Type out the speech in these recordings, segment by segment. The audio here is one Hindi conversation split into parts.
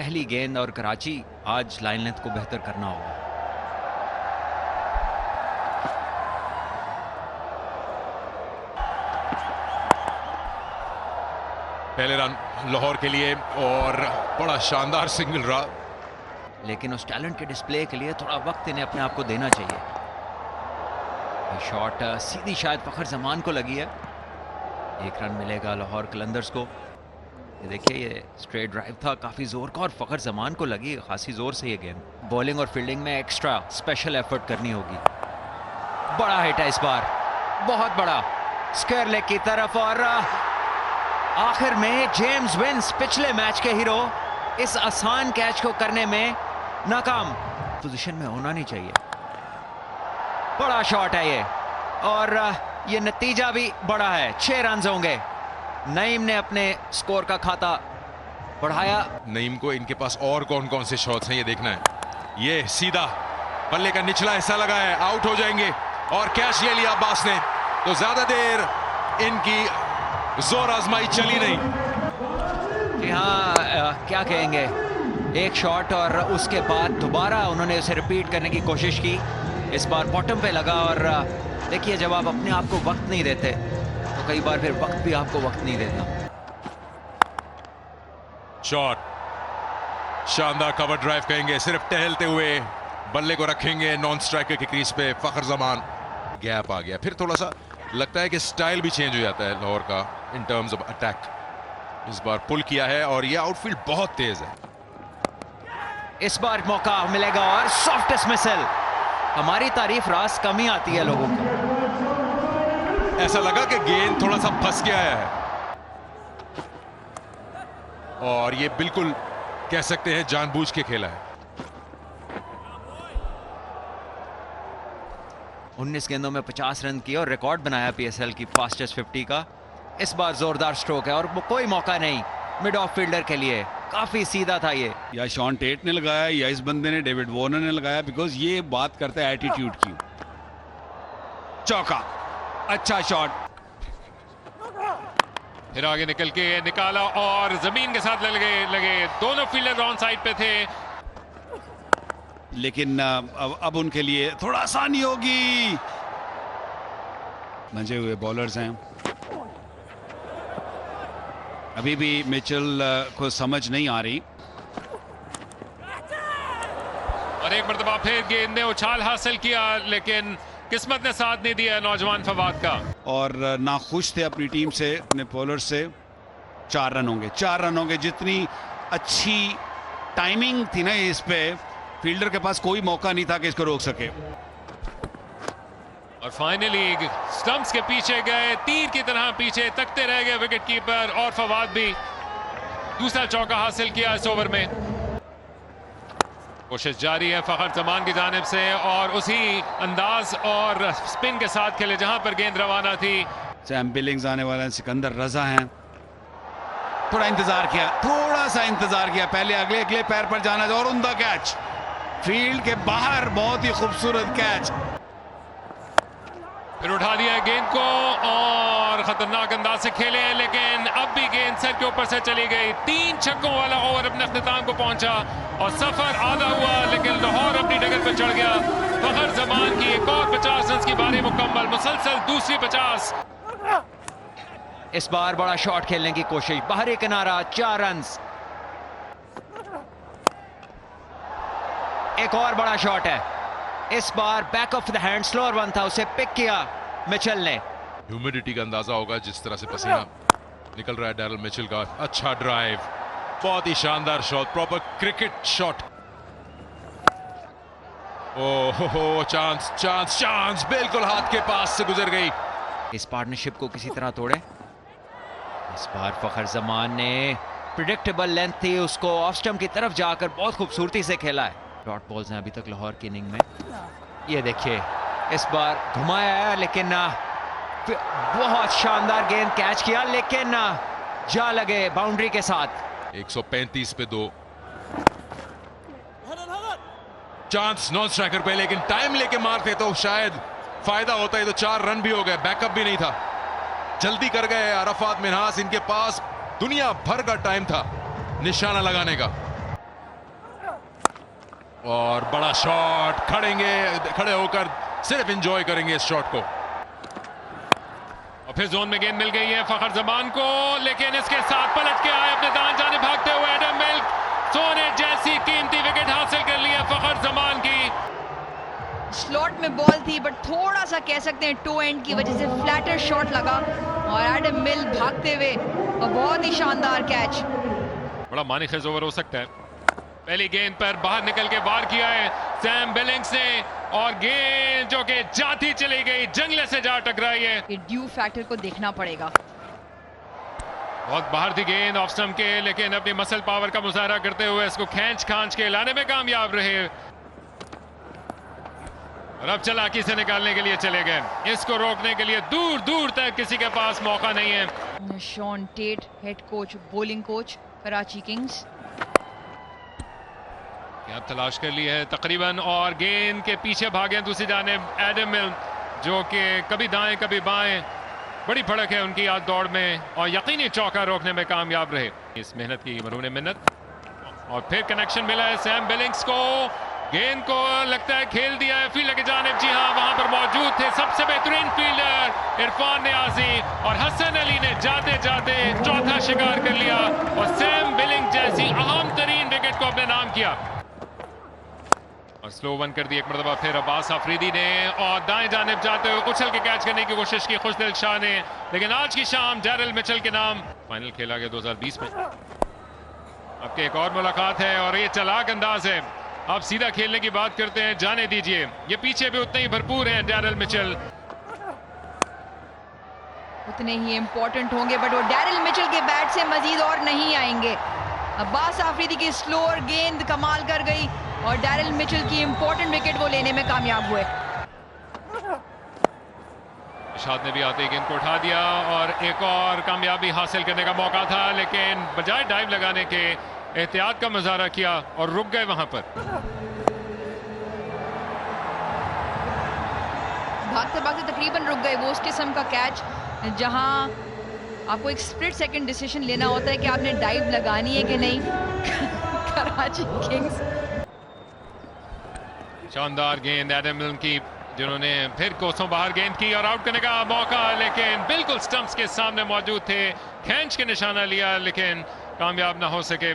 पहली गेंद और कराची आज लाइन लेंथ को बेहतर करना होगा। पहले रन लाहौर के लिए और बड़ा शानदार सिंगल रहा, लेकिन उस टैलेंट के डिस्प्ले के लिए थोड़ा वक्त इन्हें अपने आप को देना चाहिए। शॉट सीधी शायद फखर जमान को लगी है। 1 रन मिलेगा लाहौर कलंदर्स को। ये देखिए, ये स्ट्रेट ड्राइव था, काफी जोर का, और फखर जमान को लगी खासी जोर से ये गेंद। बॉलिंग और फील्डिंग में एक्स्ट्रा स्पेशल एफर्ट करनी होगी। बड़ा हिट है इस बार, बहुत बड़ा, स्क्वायर लेग की तरफ, और आखिर में जेम्स विंस, पिछले मैच के हीरो, इस आसान कैच को करने में नाकाम। पोजीशन में होना नहीं चाहिए। बड़ा शॉट है ये, और ये नतीजा भी बड़ा है। 6 रन होंगे। नईम ने अपने स्कोर का खाता बढ़ाया। नईम को इनके पास और कौन कौन से शॉट्स हैं ये देखना है। ये सीधा बल्ले का निचला हिस्सा लगा है, आउट हो जाएंगे, और कैच ले लिया अब्बास ने। तो ज्यादा देर इनकी जोर आजमाई चली नहीं। जी हाँ, क्या कहेंगे, एक शॉट और उसके बाद दोबारा उन्होंने उसे रिपीट करने की कोशिश की। इस बार बॉटम पे लगा, और देखिए, जब आप अपने आप को वक्त नहीं देते तो कई बार फिर वक्त भी आपको वक्त नहीं देता। शॉट, शानदार कवर ड्राइव कहेंगे, सिर्फ टहलते हुए बल्ले को रखेंगे नॉन स्ट्राइकर की क्रीज पे। फखर जमान, गैप आ गया, फिर थोड़ा सा लगता है कि स्टाइल भी चेंज हो जाता है लाहौर का इन टर्म्स ऑफ अटैक। इस बार पुल किया है, और ये आउटफील्ड बहुत तेज है। इस बार मौका मिलेगा, और सॉफ्ट डिसमिसल। हमारी तारीफ रास कम ही आती है लोगों को। ऐसा लगा कि गेंद थोड़ा सा फंस गया है, और ये बिल्कुल कह सकते हैं जानबूझ के खेला है। 19 गेंदों में 50 रन किए और रिकॉर्ड बनाया पीएसएल की फास्टेस्ट 50 का। इस बार जोरदार स्ट्रोक है, और कोई मौका नहीं मिड ऑफ फील्डर के लिए। काफी सीधा था ये। या शॉन टेट ने लगाया या इस बंदे ने, डेविड वार्नर ने लगाया, बिकॉज ये बात करता है एटीट्यूड की। चौका, अच्छा शॉट, फिर आगे निकल के निकाला और जमीन के साथ लगे। दोनों फील्डर ऑन साइड पे थे, लेकिन अब उनके लिए थोड़ा आसानी होगी। मंजे हुए बॉलर्स हैं। अभी भी मिचेल को समझ नहीं आ रही, और एक मरतबा फिर गेंद ने उछाल हासिल किया, लेकिन किस्मत ने साथ नहीं दिया नौजवान फवाद का। और नाखुश थे अपनी टीम से, अपने बॉलर से। 4 रन होंगे, 4 रन होंगे। जितनी अच्छी टाइमिंग थी ना इस पे, फील्डर के पास कोई मौका नहीं था कि इसको रोक सके। और फाइनली स्टंप्स के पीछे गए, तीर की तरह पीछे तकते रह गए विकेट कीपर, और फवाद भी दूसरा चौका हासिल किया इस ओवर में। कोशिश जारी है फखर जमान की जानिब से, और उसी अंदाज और स्पिन के साथ खेले जहां पर गेंद रवाना थी। सैम बिलिंग्स आने वाले हैं, सिकंदर रजा हैं। थोड़ा इंतजार किया, थोड़ा सा इंतजार किया, पहले अगले पैर पर जाना, और उमदा कैच फील्ड के बाहर। बहुत ही खूबसूरत कैच। फिर उठा दिया गेंद को, और खतरनाक अंदाज से खेले, लेकिन अब भी गेंद सर के ऊपर से चली गई। 3 छक्कों वाला ओवर अपने अख्तिताम को पहुंचा, और सफर आधा हुआ, लेकिन लाहौर अपनी डगर पर चढ़ गया। फखर जमान की एक और 50 रन की बारी मुकम्मल, मुसलसल दूसरी 50। इस बार बड़ा शॉट खेलने की कोशिश, बाहरी किनारा, 4 रन। एक और बड़ा शॉट है, इस बार back of the hand, slower one था, उसे पिक किया मिचेल ने। ह्यूमिडिटी का अंदाजा होगा जिस तरह से पसीना निकल रहा है डैरल मिचेल का। अच्छा ड्राइव, बहुत ही शानदार शॉट, प्रॉपर क्रिकेट शॉट। ओहो, चांस चांस चांस, बिल्कुल हाथ के पास से गुजर गई। इस पार्टनरशिप को किसी तरह तोड़े। इस बार फखर जमान ने, प्रिडिक्टेबल लेंथ थी, उसको ऑफ स्टंप की तरफ जाकर बहुत खूबसूरती से खेला है। डॉट बॉल्स हैं अभी तक लाहौर की इनिंग में। ये देखिए, इस बार घुमाया है, लेकिन बहुत शानदार गेंद कैच किया, लेकिन जा लगे बाउंड्री के साथ। 135 पे 2 चांस नॉन स्ट्राइकर पे, लेकिन टाइम लेके मारते तो शायद फायदा होता है। तो 4 रन भी हो गए, बैकअप भी नहीं था, जल्दी कर गए अरफात मिन्हास। इनके पास दुनिया भर का टाइम था निशाना लगाने का। और बड़ा शॉट, खड़े होकर सिर्फ एंजॉय करेंगे इस शॉट को। और फिर जोन में गेंद मिल गई है फखर जमान को, लेकिन इसके साथ पलट के आए अपने दाएं जाने भागते हुए एडम मिल्क। सोने जैसी कीमती विकेट हासिल कर ली है फखर जमान की। स्लॉट में बॉल थी बट थोड़ा सा कह सकते हैं टो एंड की वजह से फ्लैटर शॉट लगा और एडम मिल भागते हुए और बहुत ही शानदार कैच। बड़ा मानिखेज ओवर हो सकता है। पहली गेंद पर बाहर निकल के वार किया है सैम बिलिंग्स ने और गेंद जो कि जाती चली गई, जंगले से जा टकराई है। ये ड्यू फैक्टर को देखना पड़ेगा। बहुत बाहर थी गेंद ऑफ स्टंप के, लेकिन अपनी मसल पावर का मुजाहरा करते हुए इसको खींच के लाने में कामयाब रहे और अब चालाकी से निकालने के लिए चले गए। इसको रोकने के लिए दूर दूर तक किसी के पास मौका नहीं है। Shaun Tait, head coach, bowling coach Karachi Kings, अब तलाश कर ली है तकरीबन और गेंद के पीछे भागे दूसरी जानिब एडम मिल, जो कि कभी दाएं कभी बाएं, बड़ी फड़क है उनकी आज दौड़ में और यकीनी चौका रोकने में कामयाब रहे। इस मेहनत की मरून मिन्नत। और फिर कनेक्शन मिला है सैम बिलिंग्स को, गेंद को लगता है खेल दिया है फील्डर की जानिब। जी हाँ, वहां पर मौजूद थे सबसे बेहतरीन फील्डर इरफान नियाजी और हसन अली ने जाते जाते चौथा शिकार कर लिया और सैम बिलिंग्स जैसी अहम तरीन विकेट को अपने नाम किया। और स्लो वन कर दी एक मरतबा फिर अब्बास आफरीदी ने और दाएं जानिब जाते हुए उछल के कैच करने की कोशिश की खुशदिल शाह ने, लेकिन आज की शाम डैरिल मिचेल के नाम फाइनल खेला गया 2020 में। अब की एक और मुलाकात है और ये चालाक अंदाज है। अब सीधा खेलने की बात करते हैं, जाने दीजिए। ये पीछे भी उतने ही भरपूर हैं डैरिल मिचेल, उतने ही इंपॉर्टेंट होंगे बट वो डैरिल मिचेल के बैट से मजीद और नहीं आएंगे। अब्बास आफरीदी की स्लोअर गेंद कमाल कर गई और डैरिल मिचेल की इंपॉर्टेंट विकेट वो लेने में कामयाब हुए। इरशाद ने भी आते ही गेंद को उठा दिया और एक और कामयाबी हासिल करने का मौका था, लेकिन बजाय डाइव लगाने के एहतियात का मुजाहरा किया और रुक गए वहां पर। भागते भागते तकरीबन रुक गए। वो उस किस्म का कैच जहां आपको एक स्प्लिट सेकंड डिसीजन लेना होता है कि आपने डाइव लगानी है कि नहीं। कराची किंग्स, शानदार गेंद एडम मिल की, जिन्होंने फिर कोसों बाहर गेंद की और आउट करने का मौका, लेकिन बिल्कुल स्टंप्स के सामने मौजूद थे। खींच के निशाना लिया लेकिन कामयाब ना हो सके।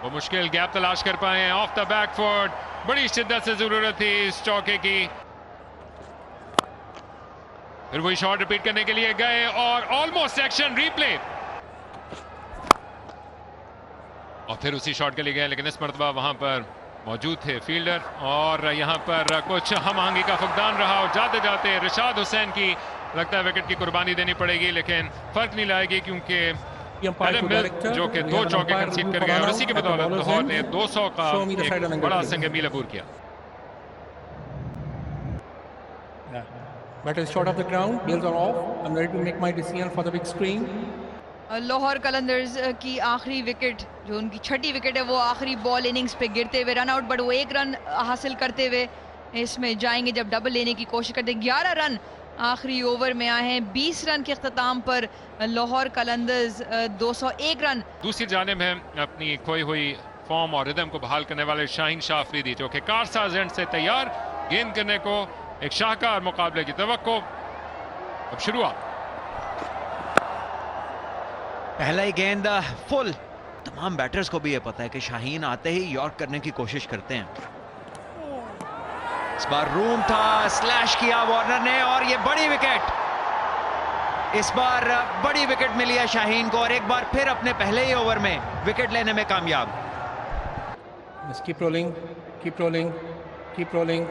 वो मुश्किल गैप तलाश कर पाए हैं ऑफ द बैक फुट। बड़ी शिद्दत से जरूरत थी इस चौके की। फिर वही शॉट रिपीट करने के लिए गए और ऑलमोस्ट एक्शन रिप्ले और फिर उसी शॉट के लिए गए, लेकिन इस मरतबा वहां पर मौजूद थे फील्डर और यहां पर कुछ हम आहंगी का फुकदान रहा और जाते जाते रिशाद हुसैन की लगता है विकेट की कुर्बानी देनी पड़ेगी, लेकिन फर्क नहीं लाएगी क्योंकि एडम मिल जो कि 2 चौके कंसीड कर गए और इसी की बदौलत लाहौर ने 200 का एक बड़ा संग मील अबूर किया। Bat is short of the ground, wheels are off. I'm ready to make my decision for the big screen. Lahore Qalandars की आखिरी विकेट, जो उनकी छठी विकेट है, वो आखिरी बॉल इनिंग्स पे गिरते हुए रन आउट, बट वो 1 रन हासिल करते हुए इसमें जाएंगे जब डबल लेने की कोशिश करते हैं। 11 रन आखिरी ओवर में आए हैं। 20 रन के अख्ताम पर लाहौर कलंदर्स 201 रन। दूसरी जानिब है अपनी खोई हुई फॉर्म और रिदम को बहाल करने वाले शाहीन शाह अफरीदी, जो कि कारसाज एंड से तैयार गेंद करने को एक शाहकार मुकाबले की तवक्को। अब शुरुआत, पहला ही गेंद फुल। तमाम बैटर्स को भी ये पता है कि शाहीन आते ही यॉर्क करने की कोशिश करते हैं। इस बार रूम था, स्लैश किया वार्नर ने और ये बड़ी विकेट। इस बार बड़ी विकेट मिली है शाहीन को और एक बार फिर अपने पहले ही ओवर में विकेट लेने में कामयाब। Just keep rolling, keep rolling, keep rolling.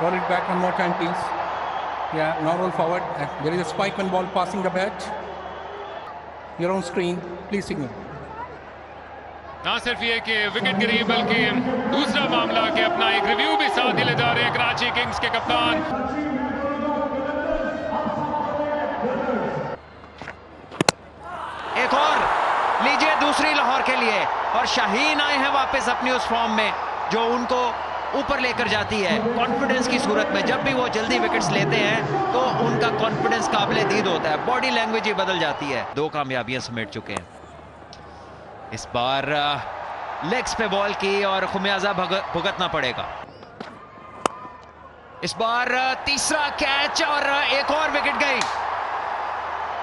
Roll it back one more time, please. Yeah, now roll forward. There is a spike when ball passing the bat. Your own screen, please signal. ना सिर्फ ये कि विकेट गिरी बल्कि दूसरा मामला कि अपना एक रिव्यू भी साथ ही ले जा रहे हैं कराची किंग्स के कप्तान। एक और लीजिए दूसरी लाहौर के लिए और शाहीन आए हैं वापस अपनी उस फॉर्म में जो उनको ऊपर लेकर जाती है। कॉन्फिडेंस की सूरत में जब भी वो जल्दी विकेट्स लेते हैं तो उनका कॉन्फिडेंस काबिले दीद होता है, बॉडी लैंग्वेज ही बदल जाती है। 2 कामयाबियां समेट चुके हैं। इस बार लेग्स पे बॉल की और खुमियाजा भुगतना पड़ेगा। इस बार तीसरा कैच और एक और विकेट गई।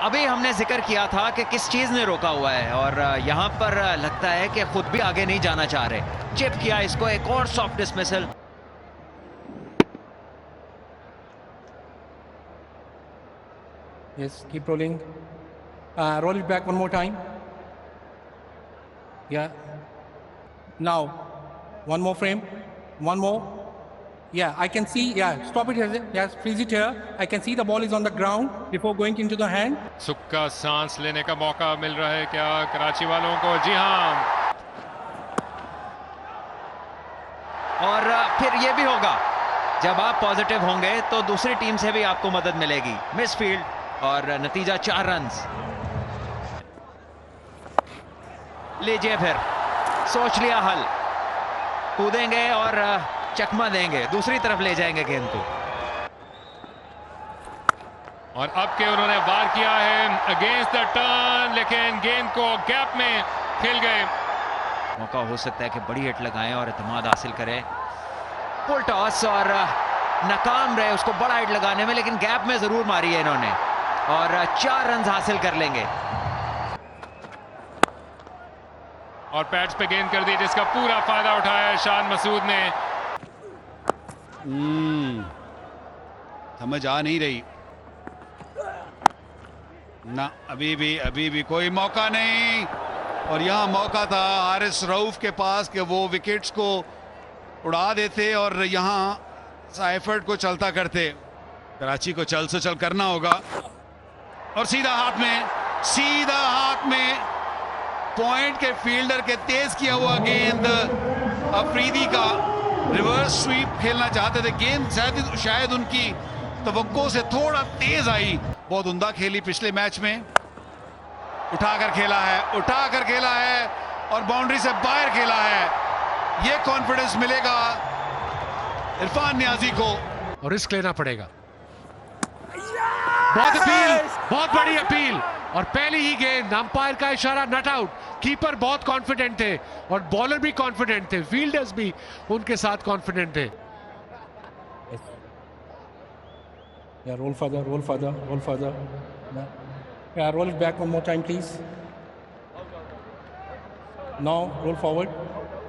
अभी हमने जिक्र किया था कि किस चीज ने रोका हुआ है और यहां पर लगता है कि खुद भी आगे नहीं जाना चाह रहे। चिप किया इसको, एक और soft dismissal. Yes, keep rolling. Roll it back one more time. Yeah. Now, one more frame. One more. Yeah, I can see. Yeah, stop it. Yes, freeze it here. I can see the ball is on the ground before going into the hand. सुक्का सांस लेने का मौका मिल रहा है क्या कराची वालों को? जी हाँ। और फिर ये भी होगा, जब आप पॉजिटिव होंगे तो दूसरी टीम से भी आपको मदद मिलेगी। मिस फील्ड और नतीजा 4 रन। लीजिए, फिर सोच लिया हल, कूदेंगे और चकमा देंगे, दूसरी तरफ ले जाएंगे गेंद को। और अब के उन्होंने वार किया है अगेंस्ट द टर्न, लेकिन गेंद को गैप में खेल गए। मौका हो सकता है कि बड़ी हिट लगाएं और इत्मीनान हासिल करें। फुल टॉस और नाकाम रहे उसको बड़ा हिट लगाने में, लेकिन गैप में जरूर मारी है इन्होंने और 4 रन हासिल कर लेंगे। और पैड्स पे गेंद कर दी, जिसका पूरा फायदा उठाया शान मसूद ने। समझ आ नहीं रही ना, अभी भी कोई मौका नहीं। और यहां मौका था हारिस रऊफ के पास कि वो विकेट्स को उड़ा देते और यहां साइफर्ड को चलता करते। कराची को चल से चल करना होगा और सीधा हाथ में पॉइंट के फील्डर के तेज किया हुआ गेंद अफरीदी का। रिवर्स स्वीप खेलना चाहते थे, गेंद शायद उनकी तवक्को से थोड़ा तेज आई। बहुत उम्दा खेली पिछले मैच में, उठाकर खेला है और बाउंड्री से बाहर खेला है। ये कॉन्फिडेंस मिलेगा इरफान नियाजी को और रिस्क लेना पड़ेगा। बहुत बड़ी अपील और पहली ही गेंद, अंपायर का इशारा, नॉट आउट। कीपर बहुत कॉन्फिडेंट थे और बॉलर भी कॉन्फिडेंट थे, फील्डर्स भी उनके साथ कॉन्फिडेंट थे। Yeah, roll further. Yeah, roll it back one more time, please. Now roll forward.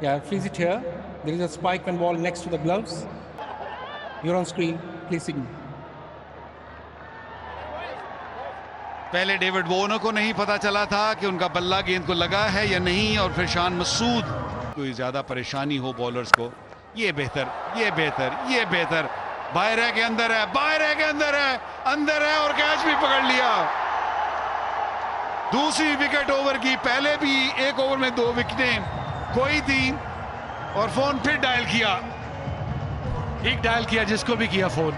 Yeah, freeze it here. There is a spike and ball next to the gloves. You're on screen. Please signal. पहले डेविड वॉर्नर को नहीं पता चला था कि उनका बल्ला गेंद को लगा है या नहीं, और फिर शान मसूद कोई ज्यादा परेशानी हो बॉलर्स को। ये बेहतर बाहर है कि अंदर है, अंदर है और कैच भी पकड़ लिया। दूसरी विकेट ओवर की, पहले भी एक ओवर में 2 विकेटें खोई थी और फोन फिर डायल किया। ठीक डायल किया जिसको भी किया फोन,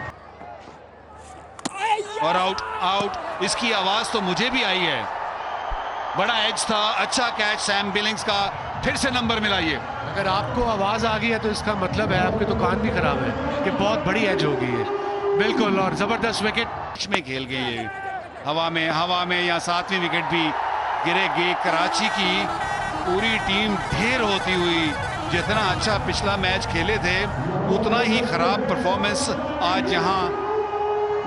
और आउट। इसकी आवाज तो मुझे भी आई है, बड़ा एज था, अच्छा कैच सैम बिलिंग्स का, फिर से नंबर मिला। ये अगर आपको आवाज आ गई है तो इसका मतलब है आपके तो कान भी खराब है कि बहुत बड़ी एज हो गई है। बिल्कुल, और जबरदस्त विकेट में खेल गए ये, हवा में या 7वीं विकेट भी गिरेगी। कराची की पूरी टीम ढेर होती हुई, जितना अच्छा पिछला मैच खेले थे उतना ही खराब परफॉर्मेंस आज यहाँ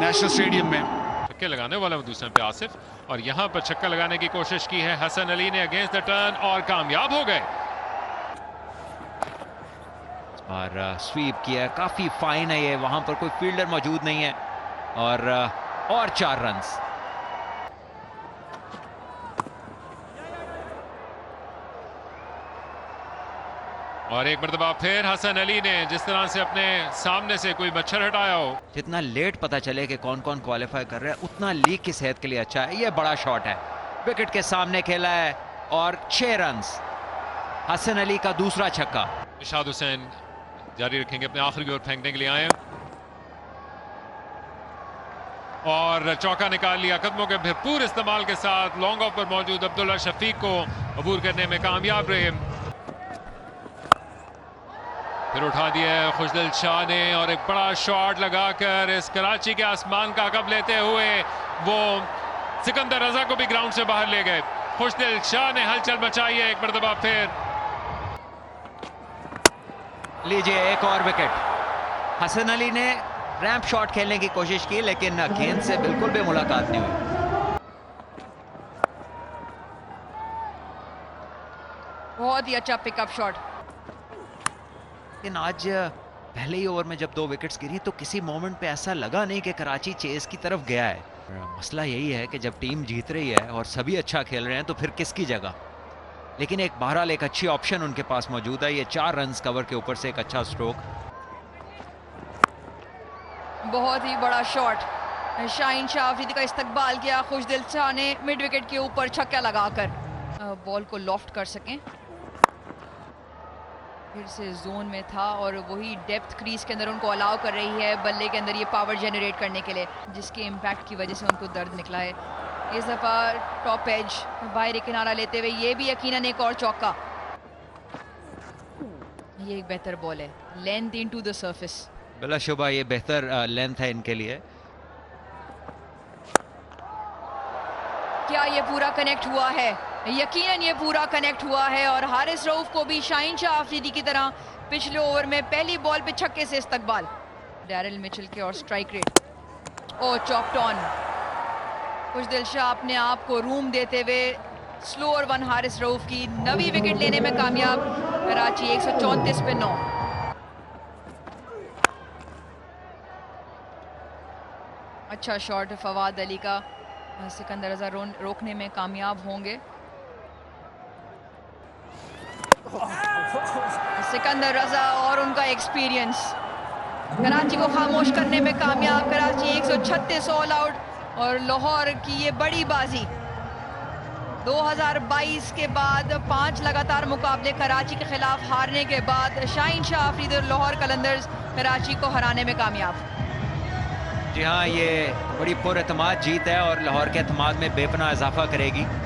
नेशनल स्टेडियम में। छक्के लगाने वाला दूसरे पे आसिफ, और यहां पर छक्का लगाने की कोशिश की है हसन अली ने अगेंस्ट द टर्न और कामयाब हो गए। और स्वीप किया, काफी फाइन है ये, वहां पर कोई फील्डर मौजूद नहीं है और 4 रन। और एक मरतबा फिर हसन अली ने जिस तरह से अपने सामने से कोई मच्छर हटाया हो। जितना लेट पता चले कि कौन कौन क्वालिफाई कर रहा है, उतना लीग की सेहत के लिए अच्छा है। ये बड़ा शॉट है, विकेट के सामने खेला है और 6 रन। हसन अली का दूसरा छक्का। इरशाद हुसैन जारी रखेंगे, अपने आखिरी ओवर फेंकने के लिए आए और चौका निकाल लिया कदमों के भरपूर इस्तेमाल के साथ। लॉन्ग ऑफ पर मौजूद अब्दुल्ला शफीक को अबूर करने में कामयाब रहे। फिर उठा दिया खुशदिल शाह ने और एक बड़ा शॉट लगाकर इस कराची के आसमान का कब लेते हुए वो सिकंदर रजा को भी ग्राउंड से बाहर ले गए। खुशदिल शाह ने हलचल मचाई है एक मरतबा फिर। लीजिए एक और विकेट। हसन अली ने रैंप शॉट खेलने की कोशिश की लेकिन गेंद से बिल्कुल भी मुलाकात नहीं हुई। बहुत ही अच्छा पिकअप शॉट। लेकिन आज पहले ही ओवर में जब 2 विकेट्स गिरी तो किसी मोमेंट पे ऐसा लगा नहीं कि कराची चेस की तरफ गया है। मसला यही है कि जब टीम जीत रही है और सभी अच्छा खेल रहे हैं तो फिर किसकी जगह। लेकिन एक बहरहाल एक अच्छी ऑप्शन उनके पास मौजूद है। ये 4 रन्स कवर के ऊपर से एक अच्छा स्ट्रोक। बहुत ही बड़ा शॉट। शाहीन शाह अफरीदी का इस्तकबाल किया खुशदिल शाह ने मिड विकेट के ऊपर छक्का लगाकर बॉल को लॉफ्ट कर सकें। फिर से जोन में था और वही डेप्थ क्रीज के अंदर उनको अलाउ कर रही है बल्ले के अंदर ये पावर जनरेट करने के लिए, जिसके इम्पैक्ट की वजह से उनको दर्द निकला है। इस दफा टॉप एज बाहर किनारा लेते हुए ये भी यकीनन एक और चौका। ये एक बेहतर बॉल है, लेंथ इनटू द सरफेस। बिलाशुबा ये बेहतर लेंथ है इनके लिए। क्या ये पूरा कनेक्ट हुआ है? यकीनन ये पूरा कनेक्ट हुआ है और हारिस रऊफ को भी शाहीन शाह अफरीदी की तरह पिछले ओवर में पहली बॉल पे छक्के से इस्तकबाल। डैरिल मिचेल के और स्ट्राइक रेट ओ चॉप्ड ऑन। खुशदिल शाह अपने आप को रूम देते हुए स्लोअर वन हारिस रऊफ की 9वीं विकेट लेने में कामयाब। कराची 134 पे 9। अच्छा शॉट फवाद अली का, सिकंदर रजा रोकने में कामयाब होंगे। सिकंदर रजा और उनका एक्सपीरियंस कराची को खामोश करने में कामयाब। कराची 136 ऑल आउट और लाहौर की ये बड़ी बाजी 2022 के बाद 5 लगातार मुकाबले कराची के खिलाफ हारने के बाद शाहीन शाह अफरीदी और लाहौर कलंदर्स कराची को हराने में कामयाब। जी हाँ, ये बड़ी पुरएतमाद जीत है और लाहौर के एतमाद में बेपनाह इजाफा करेगी।